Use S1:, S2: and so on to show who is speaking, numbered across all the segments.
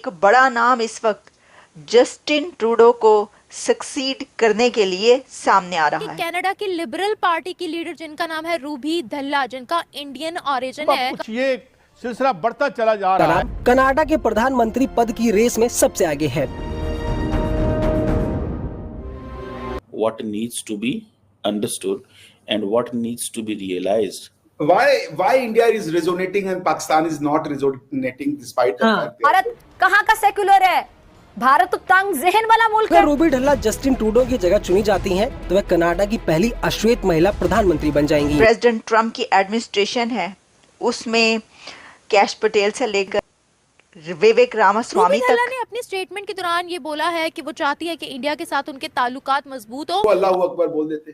S1: एक बड़ा नाम इस वक्त जस्टिन ट्रूडो को सक्सीड करने के लिए सामने आ रहा है।
S2: कनाडा की लिबरल पार्टी की लीडर जिनका नाम है रूबी धल्ला, जिनका इंडियन ऑरिजिन है,
S3: ये सिलसिला बढ़ता चला जा रहा है।
S4: कनाडा के प्रधानमंत्री पद की रेस में सबसे आगे है।
S5: What needs to be understood and what needs to be realized.
S6: Why India is resonating and Pakistan is not resonating despite the fact that
S7: Bharat कहाँ का सेक्युलर है? भारत तो तंग ज़हन वाला मुल्क है।
S4: अगर रूबी ढल्ला जस्टिन ट्रूडो की जगह चुनी जाती हैं, तो वह कनाडा की पहली अश्वेत महिला प्रधानमंत्री बन जाएंगी।
S1: प्रेसिडेंट ट्रम्प की एडमिनिस्ट्रेशन है, उसमें कैश पटेल से लेकर विवेक रामास्वामी तक।
S2: ने अपने स्टेटमेंट के दौरान ये बोला है कि वो चाहती है कि इंडिया के साथ उनके ताल्लुकात मजबूत हो।
S6: अल्लाह अकबर बोल देते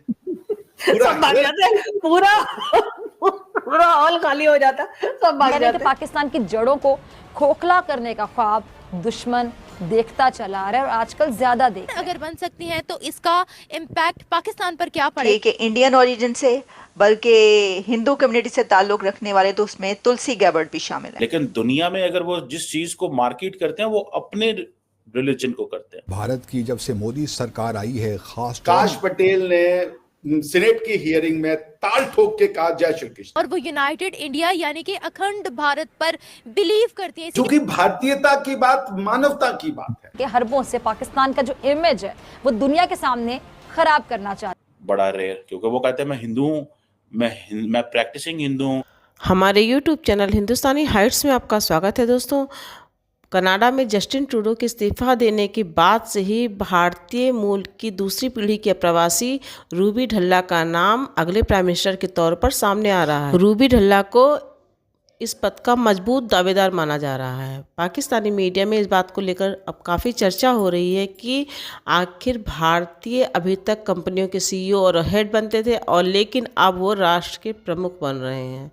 S7: पूरा हॉल खाली हो जाता, सब भाग जाते। पाकिस्तान की जड़ों को खोखला करने का ख्वाब दुश्मन देखता चला आ रहा है और आजकल ज्यादा देख।
S2: अगर बन सकती हैं तो इसका इम्पैक्ट पाकिस्तान पर क्या पड़ेगा?
S1: कि इंडियन ओरिजिन से बल्कि हिंदू कम्युनिटी से ताल्लुक रखने वाले, तो उसमें तुलसी गैबर्ट भी शामिल है।
S5: लेकिन दुनिया में अगर वो जिस चीज को मार्केट करते हैं वो अपने रिलीजन को करते हैं।
S8: भारत की जब से मोदी सरकार आई है, खास
S6: काश पटेल ने सीनेट की हियरिंग में ताल ठोक के कहा जय श्री कृष्ण,
S2: और वो यूनाइटेड इंडिया यानी कि अखंड भारत पर बिलीव करती है,
S6: क्योंकि भारतीयता की बात मानवता की बात है
S7: कि हरबों से पाकिस्तान का जो इमेज है वो दुनिया के सामने खराब करना चाहते हैं।
S5: बड़ा रेयर, क्योंकि वो कहते हैं मैं हिंदू हूँ, मैं प्रैक्टिसिंग हिंदू हूँ।
S9: हमारे YouTube चैनल हिंदुस्तानी हाइट्स में आपका स्वागत है। दोस्तों, कनाडा में जस्टिन ट्रूडो के इस्तीफा देने के बाद से ही भारतीय मूल की दूसरी पीढ़ी के प्रवासी रूबी ढल्ला का नाम अगले प्राइम मिनिस्टर के तौर पर सामने आ रहा है। रूबी ढल्ला को इस पद का मजबूत दावेदार माना जा रहा है। पाकिस्तानी मीडिया में इस बात को लेकर अब काफ़ी चर्चा हो रही है कि आखिर भारतीय अभी तक कंपनियों के CEO और हेड बनते थे, और लेकिन अब वो राष्ट्र के प्रमुख बन रहे हैं।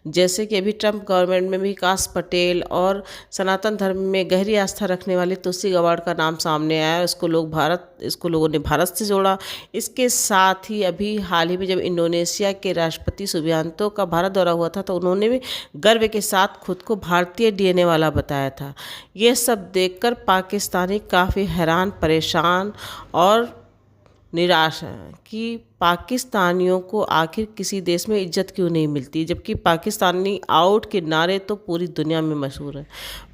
S9: जैसे कि अभी ट्रम्प गवर्नमेंट में भी काश पटेल और सनातन धर्म में गहरी आस्था रखने वाली तुलसी गैबर्ट का नाम सामने आया। इसको लोगों ने भारत से जोड़ा। इसके साथ ही अभी हाल ही में जब इंडोनेशिया के राष्ट्रपति सुबियांतो का भारत दौरा हुआ था, तो उन्होंने भी गर्व के साथ खुद को भारतीय DNA वाला बताया था। ये सब देखकर पाकिस्तानी काफ़ी हैरान, परेशान और निराश हैं कि पाकिस्तानियों को आखिर किसी देश में इज्जत क्यों नहीं मिलती, जबकि पाकिस्तानी आउट के नारे तो पूरी दुनिया में मशहूर हैं।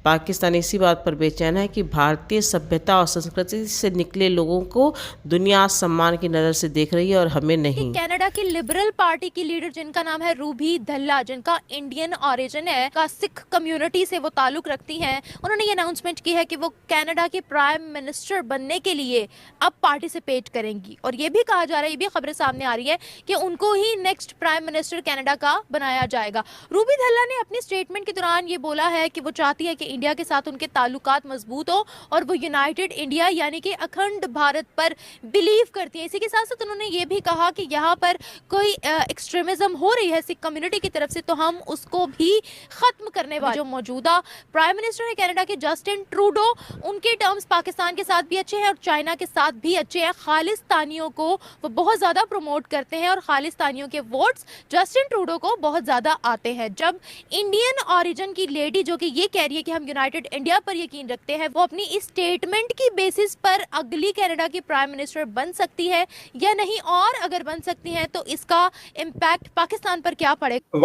S9: पाकिस्तान इसी बात पर बेचैन है कि भारतीय सभ्यता और संस्कृति से निकले लोगों को दुनिया सम्मान की नज़र से देख रही है और हमें नहीं।
S2: कनाडा की लिबरल पार्टी की लीडर जिनका नाम है रूबी धल्ला, जिनका इंडियन ऑरिजिन है, का सिख कम्युनिटी से वो ताल्लुक रखती हैं, उन्होंने ये अनाउंसमेंट की है कि वो कनाडा के प्राइम मिनिस्टर बनने के लिए अब पार्टिसिपेट करेंगी। और ये भी कहा जा रहा है, ये भी खबरें सामने आ रही है कि उनको ही नेक्स्ट प्राइम मिनिस्टर कनाडा का बनाया जाएगा। रूबी धल्ला ने अपने स्टेटमेंट के दौरान ये बोला है कि वो चाहती है कि इंडिया के साथ उनके ताल्लुकात मजबूत हो और वो यूनाइटेड इंडिया यानी कि अखंड भारत पर बिलीव करती है। इसी के साथ साथ उन्होंने ये भी कहा कि यहाँ पर कोई एक्सट्रीमिज्म हो रही है सिख कम्युनिटी की तरफ से, तो हम उसको भी खत्म करने वाले। जो मौजूदा प्राइम मिनिस्टर है कनाडा के जस्टिन ट्रूडो, उनके टर्म्स पाकिस्तान के साथ भी अच्छे हैं और चाइना के साथ भी अच्छे हैं। खालिस्तानियों को वो बहुत ज़्यादा प्रमोट करते हैं और खालिस्तानियों के वोट्स जस्टिन ट्रूडो को बहुत ज़्यादा आते हैं। जब इंडियन ऑरिजिन की लेडी जो कि ये कह रही है कि हम यूनाइटेड इंडिया पर यकीन रखते हैं, वो अपनी इस स्टेटमेंट की बेसिस पर अगली कनाडा की प्राइम मिनिस्टर बन सकती है या नहीं, और अगर बन सकती है तो इसका इम्पैक्ट पाकिस्तान पर क्या पड़ेगा?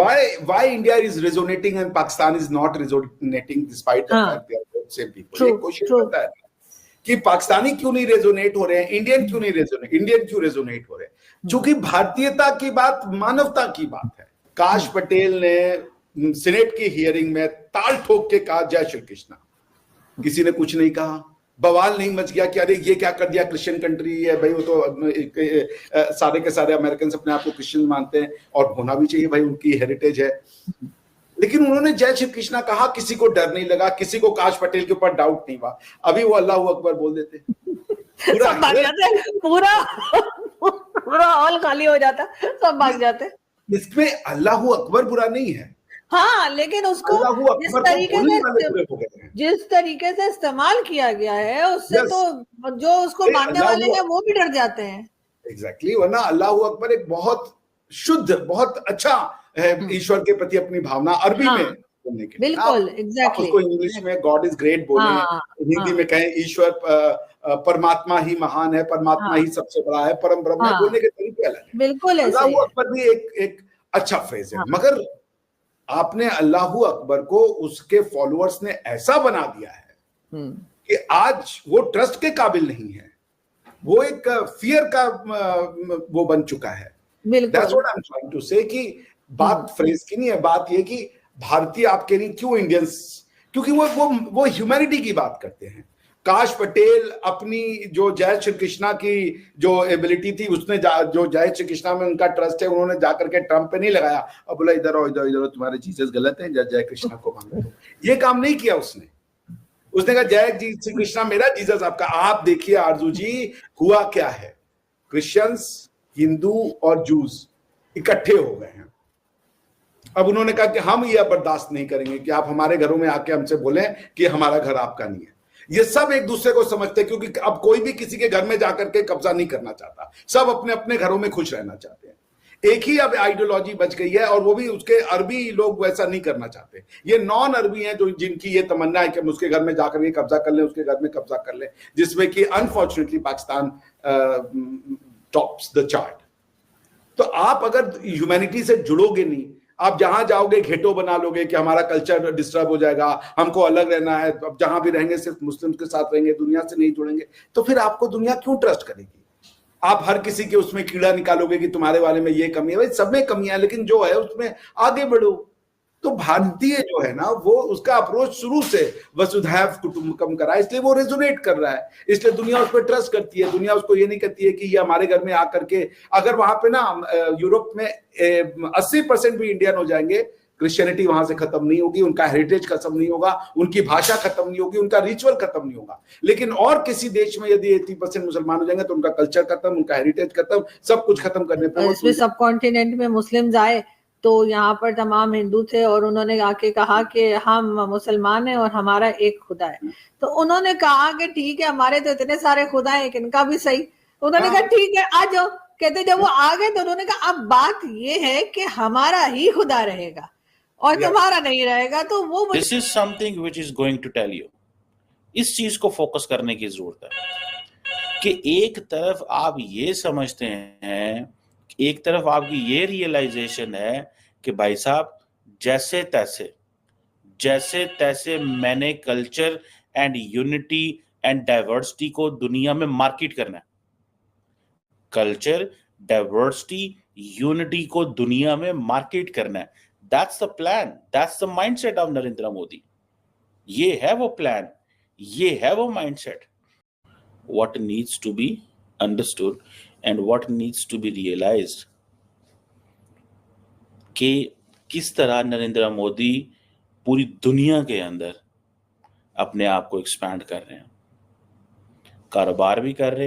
S6: why India is resonating and Pakistan is not resonating despite the fact they are same people. ये क्वेश्चन होता है कि पाकिस्तानी क्यों नहीं रेजोनेट हो रहे हैं, इंडियन क्यों रेजोनेट हो रहे हैं? क्योंकि भारतीयता की बात मानवता की बात है। काश पटेल ने सीनेट की हियरिंग में ताल ठोक के कहा जय श्री कृष्ण, किसी ने कुछ नहीं कहा, बवाल नहीं मच गया कि अरे ये क्या कर दिया, क्रिश्चियन कंट्री है भाई, वो तो सारे के सारे अमेरिकन अपने आप को क्रिश्चियन मानते हैं और होना भी चाहिए भाई, उनकी हेरिटेज है। लेकिन उन्होंने जय श्री कृष्णा कहा, किसी को डर नहीं लगा, किसी को काश पटेल के ऊपर डाउट नहीं हुआ। अभी वो अल्लाह अकबर बोल देते,
S7: पूरा हॉल खाली हो जाता, सब भाग जाते।
S6: इसमें अल्लाह अकबर बुरा नहीं है,
S10: हाँ, लेकिन उसको जिस तरीके से इस्तेमाल किया गया है उससे तो जो उसको मानने वाले हैं वो भी डर जाते हैं।
S6: एग्जैक्टली, वरना अल्लाह अकबर एक बहुत शुद्ध, बहुत अच्छा है ईश्वर के प्रति अपनी भावना। अरबी में बोलने के लिए।
S10: बिल्कुल,
S6: आप
S10: एग्जैक्टली
S6: उसको इंग्लिश में गॉड इज ग्रेट बोले, हिंदी में कहें ईश्वर परमात्मा ही महान है, परमात्मा ही सबसे बड़ा है, परम ब्रह्म है, बोलने के तरीके अलग है।
S10: बिल्कुल ऐसा ही
S6: अल्लाह
S10: है।
S6: अकबर भी एक अच्छा फ्रेज है, मगर आपने अल्लाह अकबर को उसके फॉलोअर्स ने ऐसा बना दिया है कि आज वो ट्रस्ट के काबिल नहीं है, वो एक फियर का वो बन चुका है। That's what I'm trying to say कि बात फ्रेज की नहीं है, बात ये कि भारतीय आपके लिए क्यों इंडियंस, क्योंकि वो ह्यूमैनिटी की बात करते हैं। काश पटेल अपनी जो जय श्री कृष्णा की जो एबिलिटी थी, उसने जो जय श्री कृष्णा में उनका ट्रस्ट है, उन्होंने जाकर के ट्रम्प पे नहीं लगाया और बोला इधर आओ इधर इधर, तुम्हारे जीसस गलत है, जय कृष्णा को मांगो। ये काम नहीं किया उसने कहा जय श्री कृष्णा मेरा, जीसस आपका। आप देखिए आरजू जी, हुआ क्या है, क्रिश्चियंस, हिंदू और जूस इकट्ठे हो गए हैं। अब उन्होंने कहा कि हम यह बर्दाश्त नहीं करेंगे कि आप हमारे घरों में आके हमसे बोलें कि हमारा घर आपका नहीं है। ये सब एक दूसरे को समझते हैं, क्योंकि अब कोई भी किसी के घर में जाकर के कब्जा नहीं करना चाहता, सब अपने अपने घरों में खुश रहना चाहते हैं। एक ही अब आइडियोलॉजी बच गई है, और वो भी उसके अरबी लोग वैसा नहीं करना चाहते। ये नॉन अरबी हैं जो जिनकी ये तमन्ना है कि हम उसके घर में जाकर के कब्जा कर लें, उसके घर में कब्जा कर लें, जिसमें कि unfortunately Pakistan tops the chart. तो आप अगर ह्यूमैनिटी से जुड़ोगे नहीं, आप जहां जाओगे घेटो बना लोगे कि हमारा कल्चर डिस्टर्ब हो जाएगा, हमको अलग रहना है, अब जहां भी रहेंगे सिर्फ मुस्लिम के साथ रहेंगे, दुनिया से नहीं जुड़ेंगे, तो फिर आपको दुनिया क्यों ट्रस्ट करेगी? आप हर किसी के उसमें कीड़ा निकालोगे कि तुम्हारे वाले में ये कमी है। भाई सब में कमियां, लेकिन जो है उसमें आगे बढ़ो। तो भारतीय जो है ना, वो उसका अप्रोच शुरू से वसुधैव कुटुंबकम करा, इसलिए वो रेजोनेट कर रहा है, इसलिए दुनिया उस पर ट्रस्ट करती है। दुनिया उसको ये नहीं कहती है कि ये हमारे घर में आकर के, अगर वहां पे ना यूरोप में 80% भी इंडियन हो जाएंगे, क्रिश्चियनिटी वहां से खत्म नहीं होगी, उनका हेरिटेज खत्म नहीं होगा, उनकी भाषा खत्म नहीं होगी, उनका रिचुअल खत्म नहीं होगा। लेकिन और किसी देश में यदि 80% मुसलमान हो जाएंगे तो उनका कल्चर खत्म, उनका हेरिटेज खत्म, सब कुछ खत्म करने पर
S10: इसमें सब कॉन्टिनेंट में मुस्लिम्स आए तो यहाँ पर तमाम हिंदू थे और उन्होंने आके कहा कि हम मुसलमान हैं और हमारा एक खुदा है। तो उन्होंने कहा कि ठीक है, हमारे तो इतने सारे खुदा हैं, इनका भी सही। उन्होंने कहा ठीक है आ जाओ। कहते जब वो आ गए तो उन्होंने कहा अब बात ये है कि हमारा ही खुदा रहेगा और तुम्हारा नहीं रहेगा। तो वो
S5: this is something which is going to tell you, इस चीज को फोकस करने की जरूरत है कि एक तरफ आप ये समझते हैं, एक तरफ आपकी ये रियलाइजेशन है कि भाई साहब जैसे तैसे मैंने culture and unity and diversity को दुनिया में मार्केट करना है। कल्चर, डाइवर्सिटी, यूनिटी को दुनिया में मार्केट करना है। That's the plan, that's the mindset of Narendra Modi. ये है वो प्लान, ये है वो mindset. What needs to be understood and what needs to be realized कि किस तरह नरेंद्र मोदी पूरी दुनिया के अंदर अपने आप को एक्सपैंड कर रहे हैं, कारोबार भी कर रहे हैं,